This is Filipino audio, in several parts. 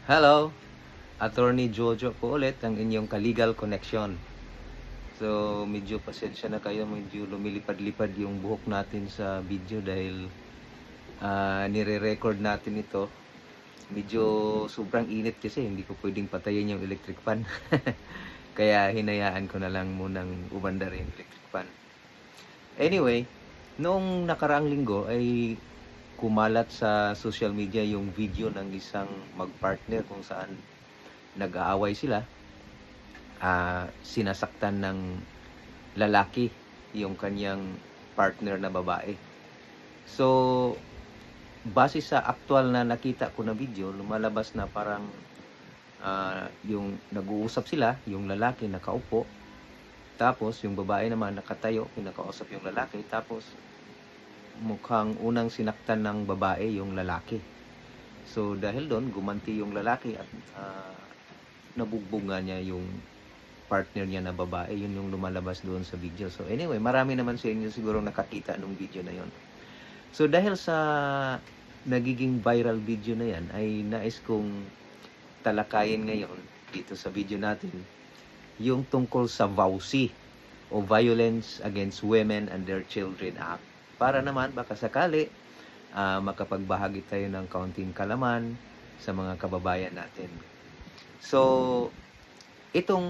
Hello, Attorney Jojo po ulit, ang inyong ka-legal connection. So, medyo pasensya na kayo, medyo lumilipad-lipad yung buhok natin sa video dahil nire-record natin ito. Medyo sobrang init kasi, hindi ko pwedeng patayin yung electric fan. Kaya hinayaan ko na lang munang umandar yung electric fan. Anyway, noong nakaraang linggo ay kumalat sa social media yung video ng isang magpartner kung saan nag-aaway sila. Sinasaktan ng lalaki yung kanyang partner na babae. So, base sa aktual na nakita ko na video, lumalabas na parang yung nag-uusap sila, yung lalaki nakaupo, tapos yung babae naman nakatayo, pinakausap yung lalaki, tapos mukhang unang sinaktan ng babae yung lalaki. So, dahil doon, gumanti yung lalaki at nabugbog nga niya yung partner niya na babae. Yun yung lumalabas doon sa video. So anyway, marami naman sa inyo siguro nakakita nung video na yon. So dahil sa nagiging viral video na yan, ay nais kong talakayin ngayon dito sa video natin yung tungkol sa VAUSI o Violence Against Women and Their Children Act. Para naman baka sakali makapagbahagi tayo ng kaunting kalaman sa mga kababayan natin. So, itong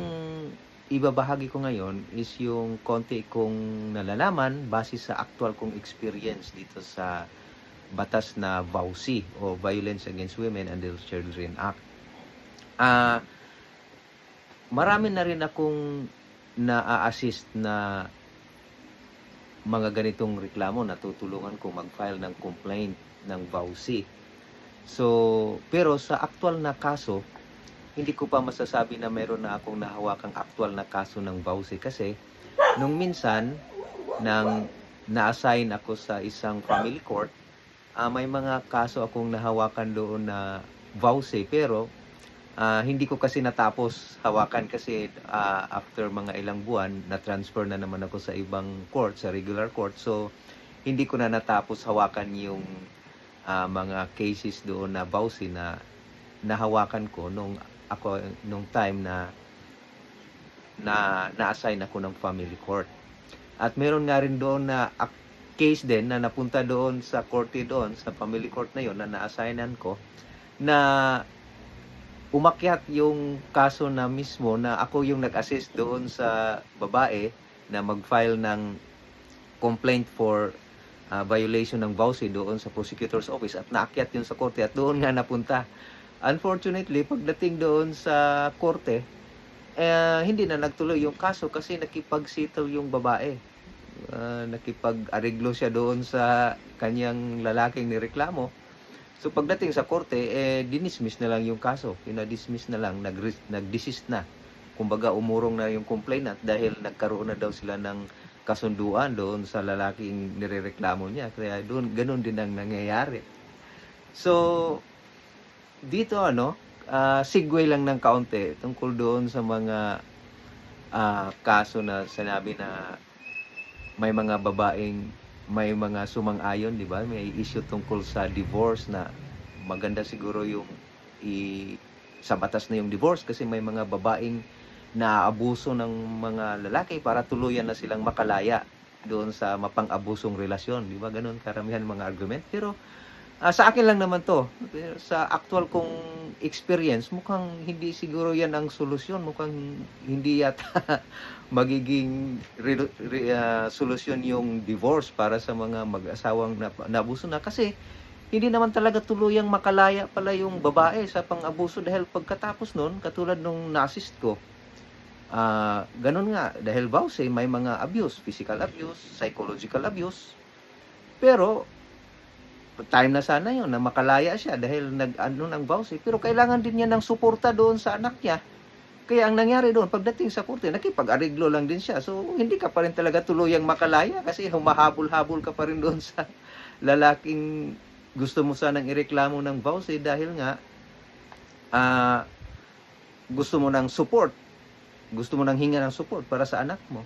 ibabahagi ko ngayon is yung konti kong nalalaman base sa actual kong experience dito sa batas na VAUSI o Violence Against Women and Their Children Act. Marami na rin akong na-assist na mga ganitong reklamo, natutulungan ko mag-file ng complaint ng VAUSI. So, pero sa actual na kaso, hindi ko pa masasabi na meron na akong nahawakang aktual na kaso ng VAUSI kasi nung minsan nang na-assign ako sa isang family court, may mga kaso akong nahawakan doon na VAUSI pero hindi ko kasi natapos hawakan kasi after mga ilang buwan na-transfer na naman ako sa ibang court, sa regular court. So hindi ko na natapos hawakan yung mga cases doon na VAUSI na nahawakan ko nung time na na-assign ako ng family court. At meron nga rin doon na case din na napunta doon sa korte doon, sa family court na yon na na-assignan ko, na umakyat yung kaso na mismo na ako yung nag-assist doon sa babae na mag-file ng complaint for violation ng VAUSI doon sa prosecutor's office at naakyat yun sa korte at doon nga napunta. Unfortunately, pagdating doon sa korte, hindi na nagtuloy yung kaso kasi nakipag-settle yung babae. Nakipag-ariglo siya doon sa kanyang lalaking nireklamo. So pagdating sa korte, dinismiss na lang yung kaso. Pinadismiss na lang, nag-desist na. Kumbaga umurong na yung complainant dahil nagkaroon na daw sila ng kasunduan doon sa lalaking nirereklamo niya. Kaya doon, ganun din ang nangyayari. So, dito segue lang ng kaunti tungkol doon sa mga kaso na sinabi na may mga babaeng may mga sumang-ayon, di ba? May issue tungkol sa divorce na maganda siguro yung sa batas na yung divorce kasi may mga babaeng naaabuso ng mga lalaki para tuluyan na silang makalaya doon sa mapang-abusong relasyon, di ba? Ganun karamihan mga argument. Pero sa akin lang naman to. Sa actual kong experience, mukhang hindi siguro yan ang solusyon. Mukhang hindi yata magiging solusyon yung divorce para sa mga mag-asawang naabuso na. Kasi hindi naman talaga tuluyang makalaya pala yung babae sa pang-abuso dahil pagkatapos nun, katulad nung na-assist ko, ganun nga, dahil VAUSI, may mga abuse, physical abuse, psychological abuse. Pero time na sana yun na makalaya siya dahil ng VAUSI, pero kailangan din niya ng suporta doon sa anak niya. Kaya ang nangyari doon, pagdating sa korte, nakipag-ariglo lang din siya. So hindi ka pa rin talaga tuluyang makalaya kasi humahabol-habol ka pa rin doon sa lalaking gusto mo sanang ireklamo ng VAUSI dahil nga gusto mo ng support, gusto mo ng hinga ng support para sa anak mo.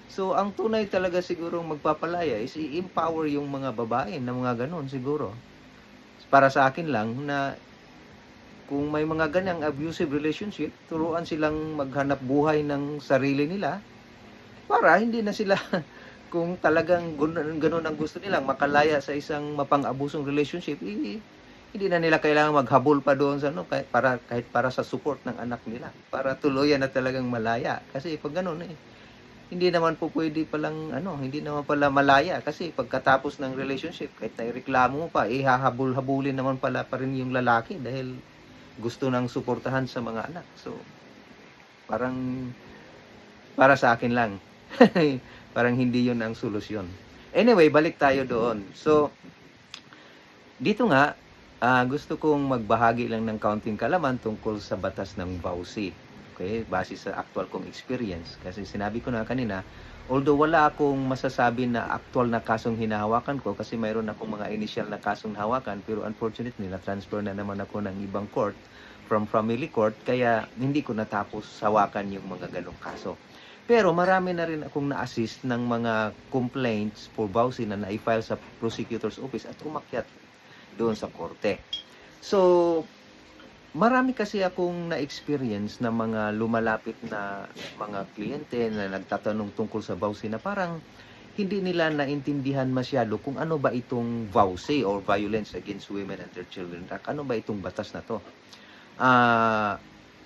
So, ang tunay talaga siguro magpapalaya is i-empower yung mga babae na mga ganon siguro. Para sa akin lang na kung may mga ganyang abusive relationship, turuan silang maghanap buhay ng sarili nila para hindi na sila kung talagang ganun ang gusto nilang makalaya sa isang mapang-abusong relationship, hindi na nila kailangan maghabol pa doon sa kahit para sa support ng anak nila, para tuluyan na talagang malaya. Kasi pag ganun hindi naman po pwede palang hindi naman pala malaya, kasi pagkatapos ng relationship kahit naireklamo mo pa, hahabol-habulin naman pala pa rin yung lalaki dahil gusto nang suportahan sa mga anak. So parang para sa akin lang parang hindi yun ang solusyon. Anyway, balik tayo doon. So dito nga gusto kong magbahagi lang ng kaunting kalaman tungkol sa batas ng VAUSI. Okay, base sa actual kong experience. Kasi sinabi ko na kanina, although wala akong masasabi na actual na kasong hinahawakan ko, kasi mayroon akong mga initial na kasong hawakan, pero unfortunately, na-transfer na naman ako ng ibang court, from family court, kaya hindi ko natapos hawakan yung mga ganong kaso. Pero marami na rin akong na-assist ng mga complaints for VAUSI na na-file sa prosecutor's office at umakyat doon sa korte. So, marami kasi akong na-experience na mga lumalapit na mga kliyente na nagtatanong tungkol sa VAUSI na parang hindi nila naintindihan masyado kung ano ba itong VAUSI or Violence Against Women and Their Children Act. Ano ba itong batas na to?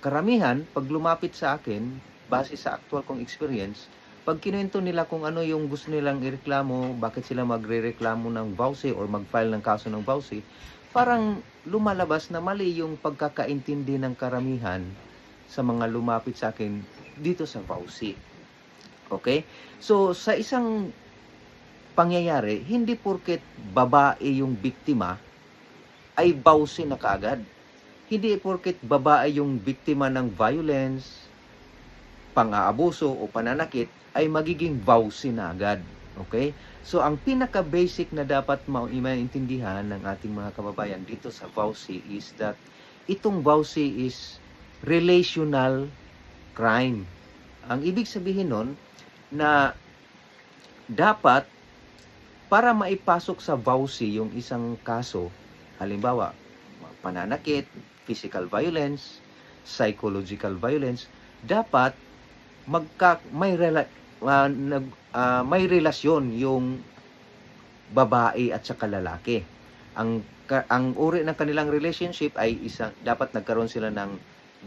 Karamihan, pag lumapit sa akin, base sa actual kong experience, pag kinuwento nila kung ano yung gusto nilang ireklamo, bakit sila magre-reklamo ng VAUSI or mag-file ng kaso ng VAUSI, parang lumalabas na mali yung pagkakaintindi ng karamihan sa mga lumapit sa akin dito sa VAUSI. Okay? So, sa isang pangyayari, hindi porket babae yung biktima, ay VAUSI na kaagad. Hindi porket babae yung biktima ng violence, pang-aabuso o pananakit, ay magiging VAUSI na agad. Okay? So, ang pinaka-basic na dapat maintindihan ng ating mga kababayan dito sa VAUSI is that itong VAUSI is relational crime. Ang ibig sabihin nun na dapat para maipasok sa VAUSI yung isang kaso, halimbawa, pananakit, physical violence, psychological violence, dapat may relasyon yung babae at saka lalaki. Ang uri ng kanilang relationship ay dapat nagkaroon sila ng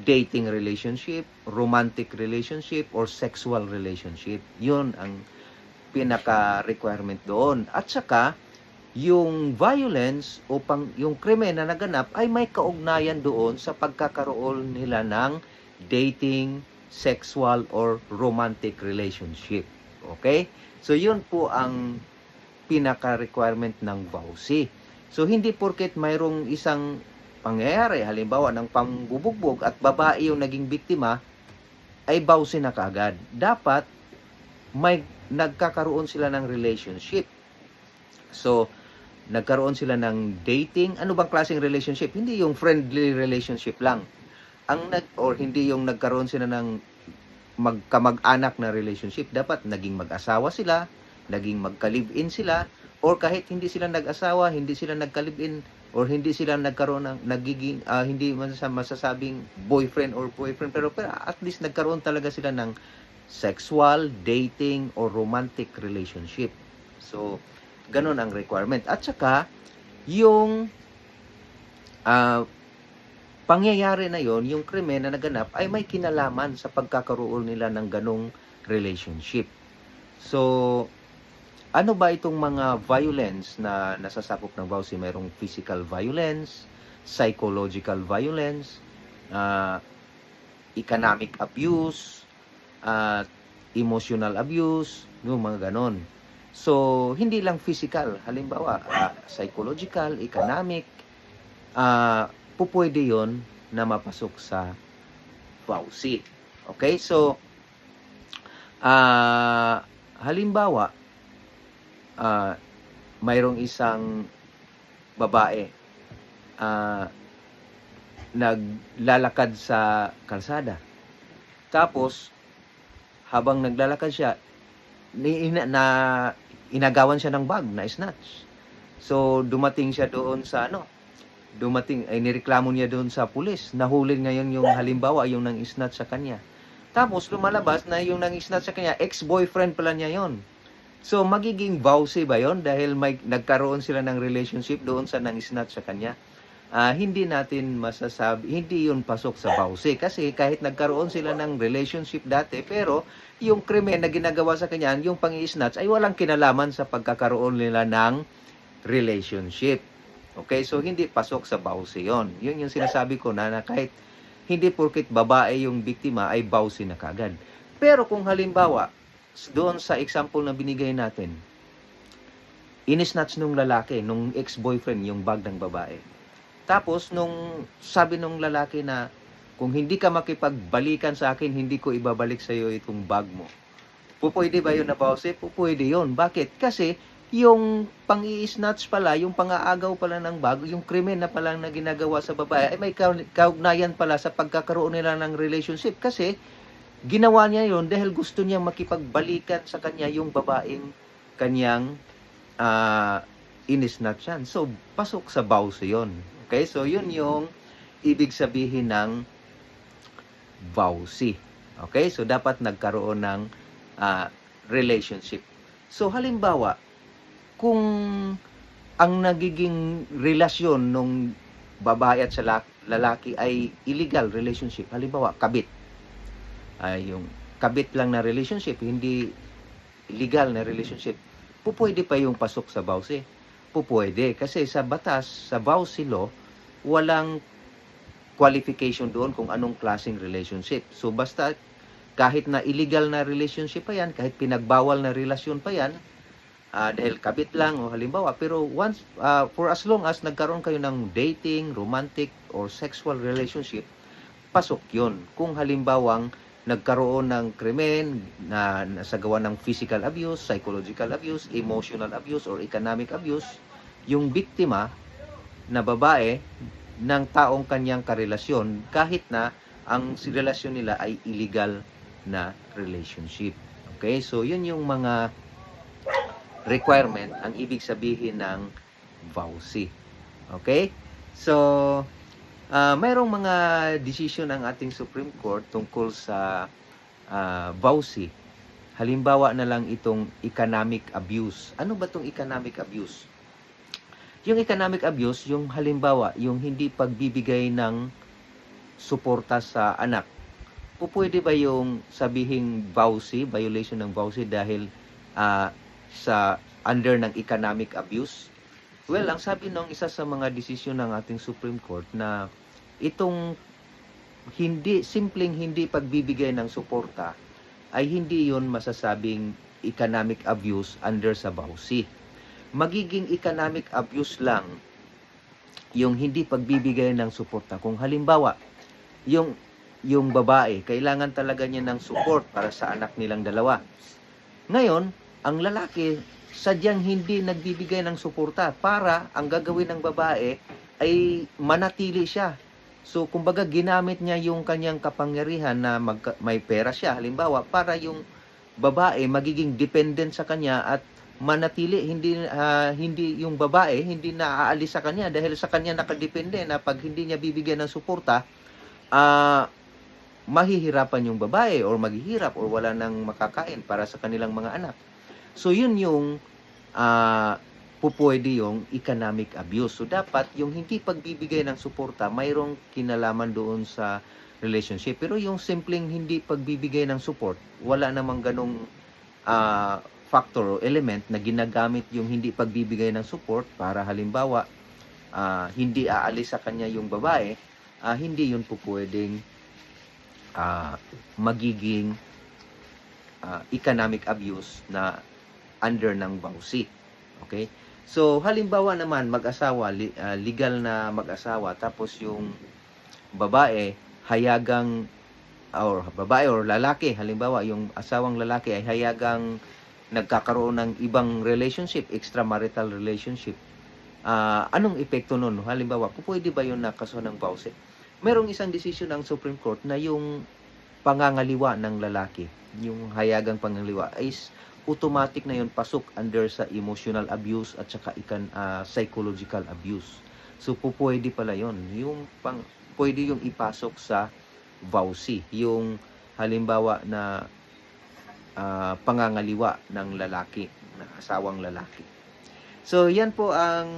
dating relationship, romantic relationship, or sexual relationship. Yun ang pinaka-requirement doon. At saka, yung violence o yung krimen na naganap ay may kaugnayan doon sa pagkakaroon nila ng dating, sexual, or romantic relationship. Okay? So, yun po ang pinaka-requirement ng VAUSI. So, hindi porket mayroong isang pangyayari, halimbawa ng pangbubugbog at babae yung naging biktima, ay VAUSI na kaagad. Dapat may nagkakaroon sila ng relationship. So, nagkaroon sila ng dating. Ano bang klaseng relationship? Hindi yung friendly relationship lang. Or hindi yung nagkaroon sila ng magkamag-anak na relationship. Dapat naging mag-asawa sila, naging magka-live-in sila, or kahit hindi sila nag-asawa, hindi sila nagka-live-in, or hindi sila nagkaroon ng nagiging hindi masasabing boyfriend or boyfriend, pero at least nagkaroon talaga sila ng sexual, dating, or romantic relationship. So, ganun ang requirement. At saka, yung pangyayari na yon, yung krimen na naganap, ay may kinalaman sa pagkakaroon nila ng ganong relationship. So, ano ba itong mga violence na nasasakop ng VAUSI? Mayroong physical violence, psychological violence, economic abuse, emotional abuse, yung mga ganon. So, hindi lang physical. Halimbawa, psychological, economic, pupwede yon na mapasok sa VAUSI. Okay? So, halimbawa, mayroong isang babae naglalakad sa kalsada. Tapos, habang naglalakad siya, inagawan siya ng bag na snatch. So, dumating siya doon sa dumating, ay nireklamo niya doon sa pulis. Nahuli ngayon yung halimbawa, yung nang snatch sa kanya. Tapos lumalabas na yung nang snatch sa kanya, ex-boyfriend pala niya yon. So magiging vowsy ba yon dahil may nagkaroon sila ng relationship doon sa nang snatch sa kanya? Hindi natin masasabi, hindi yun pasok sa vowsy. Kasi kahit nagkaroon sila ng relationship dati, pero yung krimen na ginagawa sa kanya, yung pang-i-snatch, ay walang kinalaman sa pagkakaroon nila ng relationship. Okay, so hindi pasok sa vowsy yon. Yun yung sinasabi ko na kahit hindi porket babae yung biktima ay vowsy na kagad. Pero kung halimbawa, doon sa example na binigay natin, inisnatch nung lalaki, nung ex-boyfriend, yung bag ng babae. Tapos, nung sabi nung lalaki na, kung hindi ka makipagbalikan sa akin, hindi ko ibabalik sa iyo itong bag mo. Pupwede ba yun na vowsy? Pupwede yun. Bakit? Kasi, yung pang-i-snatch pala, yung pang-aagaw pala ng bag, yung krimen na pala na ginagawa sa babae, ay may kaugnayan pala sa pagkakaroon nila ng relationship. Kasi, ginawa niya yon dahil gusto niya makipagbalikan sa kanya yung babaeng kanyang inisnatch yan. So, pasok sa vowsy yon. Okay? So, yun yung ibig sabihin ng vowsy. Okay? So, dapat nagkaroon ng relationship. So, halimbawa, kung ang nagiging relasyon ng babae at sa lalaki ay illegal relationship, halimbawa, kabit. Yung kabit lang na relationship, hindi legal na relationship, pupwede pa yung pasok sa vowsy. Pupwede. Kasi sa batas, sa vowsy law, walang qualification doon kung anong klaseng relationship. So basta kahit na illegal na relationship pa yan, kahit pinagbawal na relasyon pa yan, dahil kabit lang o halimbawa, pero once, for as long as nagkaroon kayo ng dating, romantic, or sexual relationship, pasok yun. Kung halimbawang nagkaroon ng krimen na sa gawa ng physical abuse, psychological abuse, emotional abuse, or economic abuse, yung biktima na babae ng taong kanyang karelasyon kahit na ang relasyon nila ay illegal na relationship. Okay? So, yun yung mga requirement, ang ibig sabihin ng vowsy. Okay? So, mayroong mga decision ng ating Supreme Court tungkol sa vowsy. Halimbawa na lang itong economic abuse. Ano ba itong economic abuse? Yung economic abuse, yung halimbawa, yung hindi pagbibigay ng suporta sa anak. Pupwede ba yung sabihing vowsy, violation ng vowsy dahil sa under ng economic abuse? Well, ang sabi ng isa sa mga desisyon ng ating Supreme Court na itong simpleng hindi pagbibigay ng suporta ay hindi yon masasabing economic abuse under sa vowsy. Magiging economic abuse lang yung hindi pagbibigay ng suporta. Kung halimbawa, yung babae, kailangan talaga niya ng support para sa anak nilang dalawa. Ngayon, ang lalaki, sadyang hindi nagbibigay ng suporta para ang gagawin ng babae ay manatili siya. So, kumbaga, ginamit niya yung kanyang kapangyarihan na may pera siya, halimbawa, para yung babae magiging dependent sa kanya at manatili, hindi yung babae, hindi na aalis sa kanya dahil sa kanya nakadepende na pag hindi niya bibigyan ng suporta, mahihirapan yung babae or maghihirap or wala nang makakain para sa kanilang mga anak. So, yun yung pupwede yung economic abuse. So, dapat yung hindi pagbibigay ng suporta, mayroong kinalaman doon sa relationship. Pero yung simpleng hindi pagbibigay ng support, wala namang ganong factor o element na ginagamit yung hindi pagbibigay ng support para halimbawa, hindi aalis sa kanya yung babae, hindi yun pupwedeng magiging economic abuse na under ng vowsy. Okay? So, halimbawa naman, mag-asawa, legal na mag-asawa, tapos yung babae, babae or lalaki, halimbawa, yung asawang lalaki ay hayagang nagkakaroon ng ibang relationship, extramarital relationship. Anong epekto nun? Halimbawa, pwede ba yun na kaso ng vowsy? Merong isang desisyon ng Supreme Court na yung pangangaliwa ng lalaki, yung hayagang pangangaliwa, is automatic na yun pasok under sa emotional abuse at saka psychological abuse. So, pwede pala yon. Pwede yung ipasok sa vowsy. Yung halimbawa na pangangaliwa ng lalaki, na asawang lalaki. So, yan po ang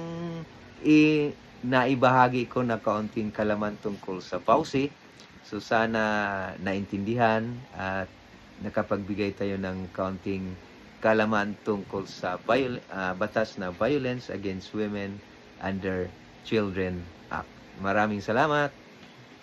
naibahagi ko na kaunting kalaman tungkol sa vowsy. So, sana naintindihan at nakapagbigay tayo ng kaunting kalaman tungkol sa batas na Violence Against Women under Children Act. Maraming salamat!